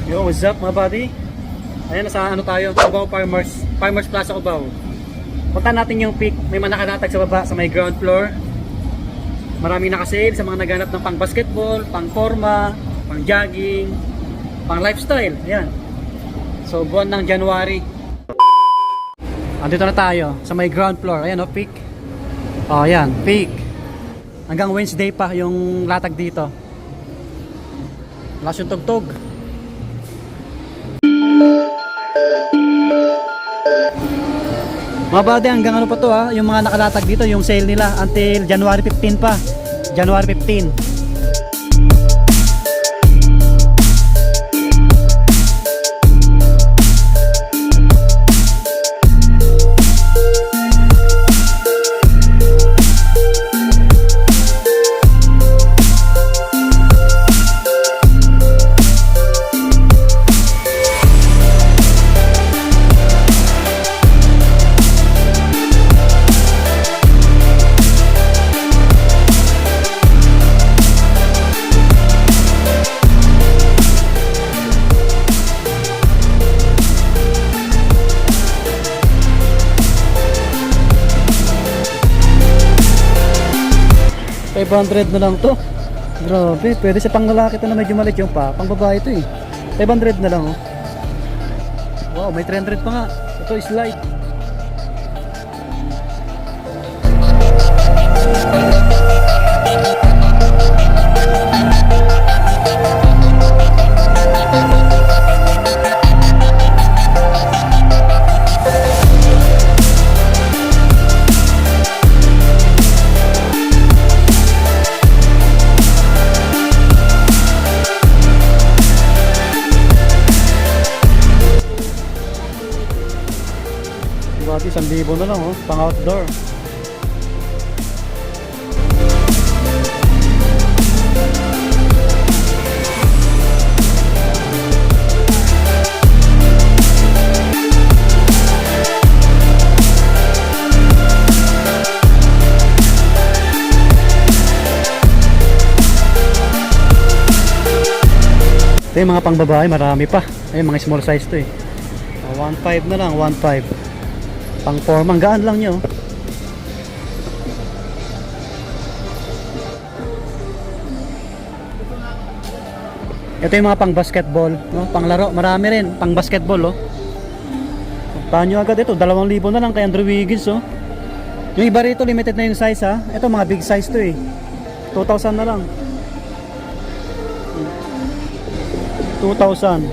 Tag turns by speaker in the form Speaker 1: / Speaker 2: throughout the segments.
Speaker 1: Yo, what's up mga buddy? Ayan, nasa ano tayo? Cubao Farmers Plaza Cubao. Punta natin yung peak. May mga nakanatag sa baba sa may ground floor. Maraming nakasale sa mga naghanap ng pang basketball, pang forma, pang jogging, pang lifestyle. Ayan. So buwan ng January. Andito na tayo sa may ground floor. Ayan o, peak. O, ayan, peak. Hanggang Wednesday pa yung latag dito. Lakas yung tugtog. Mga buddy, hanggang ano pa to ha, yung mga nakalatag dito, yung sale nila until January 15 pa. January 15. $500 na lang to. Grabe, pwede sa pang lalaki to na medyo maliit yung pa. Pang babae to eh. 500 na lang oh. Wow, may 300 pa nga. Ito is light. Bati 1,000 na lang oh, pang outdoor. Ito yung mga pang babae, marami pa. Ayun, mga small size to eh. 1.5 na lang, 1.5. Pang forma, gaan lang nyo. Ito yung mga pang basketball, no? Pang laro, marami rin. Pang basketball, oh. Puntahan nyo agad ito, 2,000 na lang kay Andrew Wiggins, oh. Yung iba rito, limited na yung size, ha. Ito mga big size to eh. 2,000 na lang. 2,000.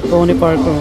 Speaker 1: Tony Parker.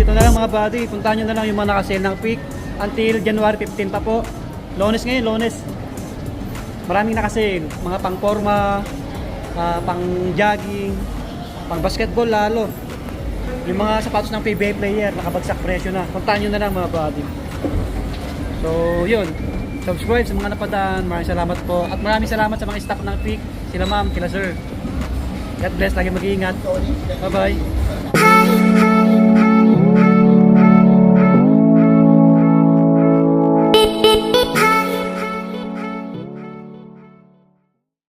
Speaker 1: dito na lang mga buddy. Puntahan nyo na lang yung mga naka-sale ng Peak until January 15 pa po. Lunes ngayon, Lunes. Maraming naka-sale. Mga pang-forma, pang jogging, pang basketball lalo. Yung mga sapatos ng PBA player, nakabagsak presyo na. Puntahan nyo na lang mga buddy. So, yun. Subscribe sa mga napadaan. Maraming salamat po. At maraming salamat sa mga staff ng Peak. Sila ma'am, sila sir. God bless. Lagi mag-iingat. Bye-bye.